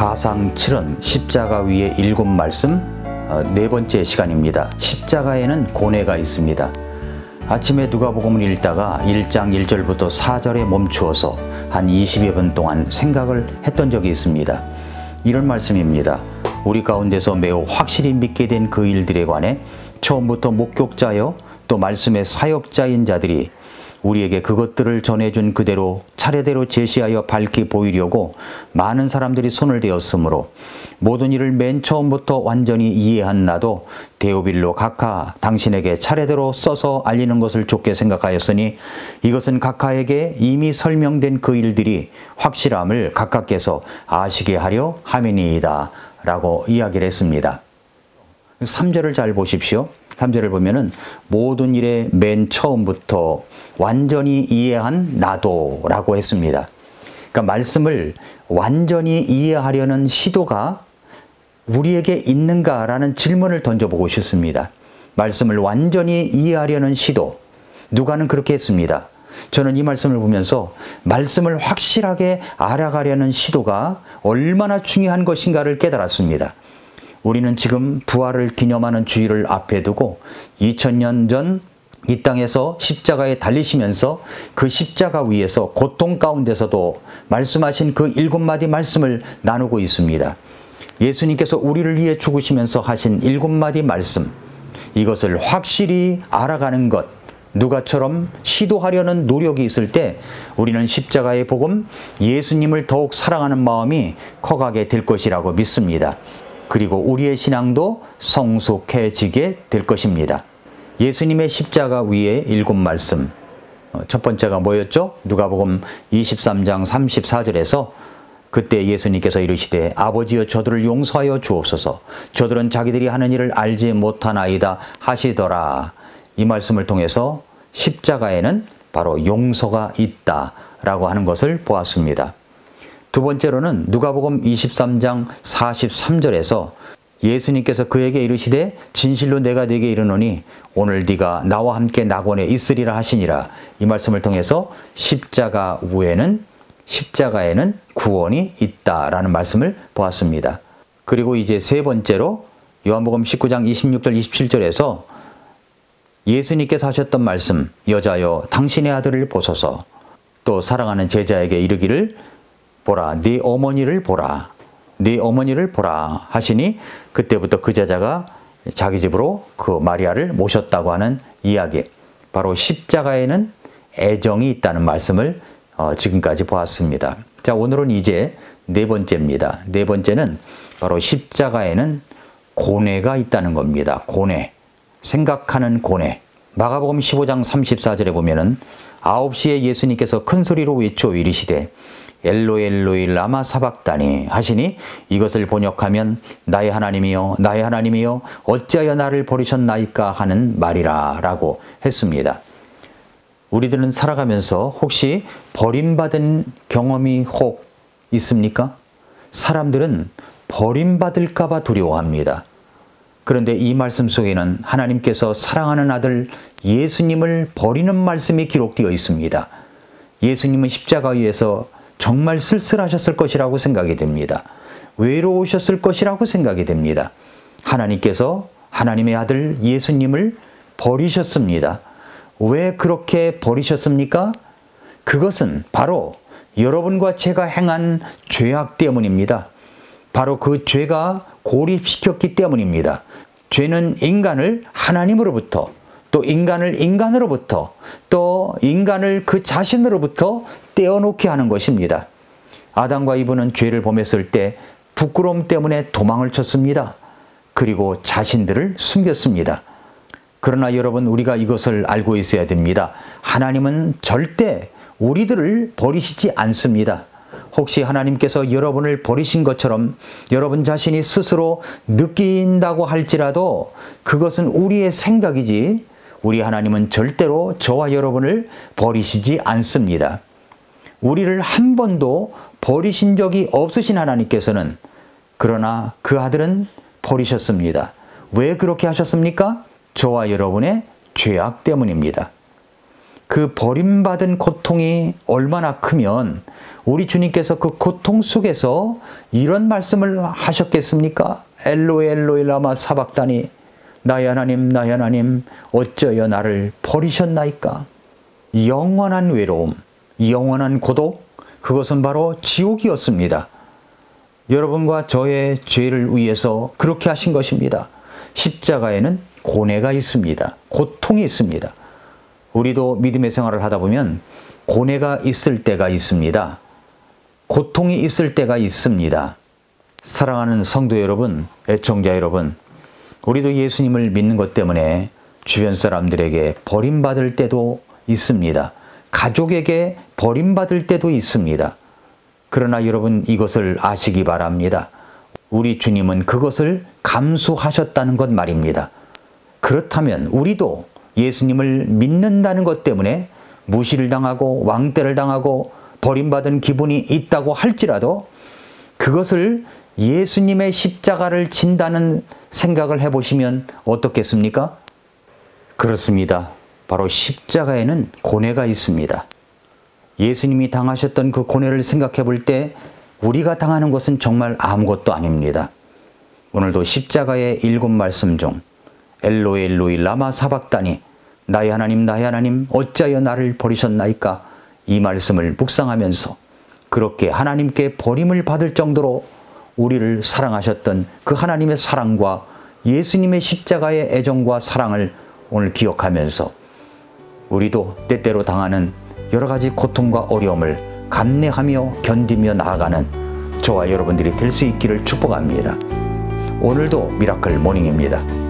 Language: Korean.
가상 7원 십자가 위의 7말씀 네 번째 시간입니다. 십자가에는 고뇌가 있습니다. 아침에 누가복음을 읽다가 1장 1절부터 4절에 멈추어서 한 20여 분 동안 생각을 했던 적이 있습니다. 이런 말씀입니다. 우리 가운데서 매우 확실히 믿게 된 그 일들에 관해 처음부터 목격자여 또 말씀의 사역자인 자들이 우리에게 그것들을 전해준 그대로 차례대로 제시하여 밝히 보이려고 많은 사람들이 손을 대었으므로 모든 일을 맨 처음부터 완전히 이해한 나도 데오빌로 각하 당신에게 차례대로 써서 알리는 것을 좋게 생각하였으니 이것은 각하에게 이미 설명된 그 일들이 확실함을 각하께서 아시게 하려 함이니이다 라고 이야기를 했습니다. 3절을 잘 보십시오. 3절을 보면은 모든 일의 맨 처음부터 완전히 이해한 나도 라고 했습니다. 그러니까 말씀을 완전히 이해하려는 시도가 우리에게 있는가라는 질문을 던져보고 싶습니다. 말씀을 완전히 이해하려는 시도. 누가는 그렇게 했습니다. 저는 이 말씀을 보면서 말씀을 확실하게 알아가려는 시도가 얼마나 중요한 것인가를 깨달았습니다. 우리는 지금 부활을 기념하는 주일을 앞에 두고 2000년 전 이 땅에서 십자가에 달리시면서 그 십자가 위에서 고통 가운데서도 말씀하신 그 7마디 말씀을 나누고 있습니다. 예수님께서 우리를 위해 죽으시면서 하신 7마디 말씀, 이것을 확실히 알아가는 것, 누가처럼 시도하려는 노력이 있을 때 우리는 십자가의 복음, 예수님을 더욱 사랑하는 마음이 커가게 될 것이라고 믿습니다. 그리고 우리의 신앙도 성숙해지게 될 것입니다. 예수님의 십자가 위에 7말씀. 첫 번째가 뭐였죠? 누가복음 23장 34절에서 그때 예수님께서 이르시되 아버지여 저들을 용서하여 주옵소서. 저들은 자기들이 하는 일을 알지 못하나이다 하시더라. 이 말씀을 통해서 십자가에는 바로 용서가 있다라고 하는 것을 보았습니다. 두 번째로는 누가복음 23장 43절에서 예수님께서 그에게 이르시되 진실로 내가 네게 이르노니 오늘 네가 나와 함께 낙원에 있으리라 하시니라. 이 말씀을 통해서 십자가에는 구원이 있다라는 말씀을 보았습니다. 그리고 이제 세 번째로 요한복음 19장 26절 27절에서 예수님께서 하셨던 말씀, 여자여 당신의 아들을 보소서. 또 사랑하는 제자에게 이르기를 보라 네 어머니를 보라. 네 어머니를 보라 하시니 그때부터 그 제자가 자기 집으로 그 마리아를 모셨다고 하는 이야기. 바로 십자가에는 애정이 있다는 말씀을 지금까지 보았습니다. 자, 오늘은 이제 네 번째입니다. 네 번째는 바로 십자가에는 고뇌가 있다는 겁니다. 고뇌. 생각하는 고뇌. 마가복음 15장 34절에 보면은 9시에 예수님께서 큰 소리로 외쳐 이르시되 엘로이 엘로이 라마 사박다니 하시니 이것을 번역하면 나의 하나님이여 나의 하나님이여 어찌하여 나를 버리셨나이까 하는 말이라 라고 했습니다. 우리들은 살아가면서 혹시 버림받은 경험이 혹 있습니까? 사람들은 버림받을까 봐 두려워합니다. 그런데 이 말씀 속에는 하나님께서 사랑하는 아들 예수님을 버리는 말씀이 기록되어 있습니다. 예수님은 십자가 위에서 정말 쓸쓸하셨을 것이라고 생각이 됩니다. 외로우셨을 것이라고 생각이 됩니다. 하나님께서 하나님의 아들 예수님을 버리셨습니다. 왜 그렇게 버리셨습니까? 그것은 바로 여러분과 제가 행한 죄악 때문입니다. 바로 그 죄가 고립시켰기 때문입니다. 죄는 인간을 하나님으로부터 또 인간을 인간으로부터 또 인간을 그 자신으로부터 떼어놓게 하는 것입니다. 아담과 이브는 죄를 범했을 때 부끄러움 때문에 도망을 쳤습니다. 그리고 자신들을 숨겼습니다. 그러나 여러분, 우리가 이것을 알고 있어야 됩니다. 하나님은 절대 우리들을 버리시지 않습니다. 혹시 하나님께서 여러분을 버리신 것처럼 여러분 자신이 스스로 느낀다고 할지라도 그것은 우리의 생각이지 우리 하나님은 절대로 저와 여러분을 버리시지 않습니다. 우리를 한 번도 버리신 적이 없으신 하나님께서는 그러나 그 아들은 버리셨습니다. 왜 그렇게 하셨습니까? 저와 여러분의 죄악 때문입니다. 그 버림받은 고통이 얼마나 크면 우리 주님께서 그 고통 속에서 이런 말씀을 하셨겠습니까? 엘로이 엘로이 라마 사박다니, 나의 하나님 나의 하나님 어쩌여 나를 버리셨나이까. 영원한 외로움, 영원한 고독, 그것은 바로 지옥이었습니다. 여러분과 저의 죄를 위해서 그렇게 하신 것입니다. 십자가에는 고뇌가 있습니다. 고통이 있습니다. 우리도 믿음의 생활을 하다 보면 고뇌가 있을 때가 있습니다. 고통이 있을 때가 있습니다. 사랑하는 성도 여러분, 애청자 여러분, 우리도 예수님을 믿는 것 때문에 주변 사람들에게 버림받을 때도 있습니다. 가족에게 버림받을 때도 있습니다. 그러나 여러분 이것을 아시기 바랍니다. 우리 주님은 그것을 감수하셨다는 것 말입니다. 그렇다면 우리도 예수님을 믿는다는 것 때문에 무시를 당하고 왕따를 당하고 버림받은 기분이 있다고 할지라도 그것을 예수님의 십자가를 진다는 생각을 해보시면 어떻겠습니까? 그렇습니다. 바로 십자가에는 고뇌가 있습니다. 예수님이 당하셨던 그 고뇌를 생각해 볼 때 우리가 당하는 것은 정말 아무것도 아닙니다. 오늘도 십자가의 7말씀 중 엘로이 엘로이 라마 사박다니, 나의 하나님 어찌하여 나를 버리셨나이까, 이 말씀을 묵상하면서 그렇게 하나님께 버림을 받을 정도로 우리를 사랑하셨던 그 하나님의 사랑과 예수님의 십자가의 애정과 사랑을 오늘 기억하면서 우리도 때때로 당하는 여러 가지 고통과 어려움을 감내하며 견디며 나아가는 저와 여러분들이 될 수 있기를 축복합니다. 오늘도 미라클 모닝입니다.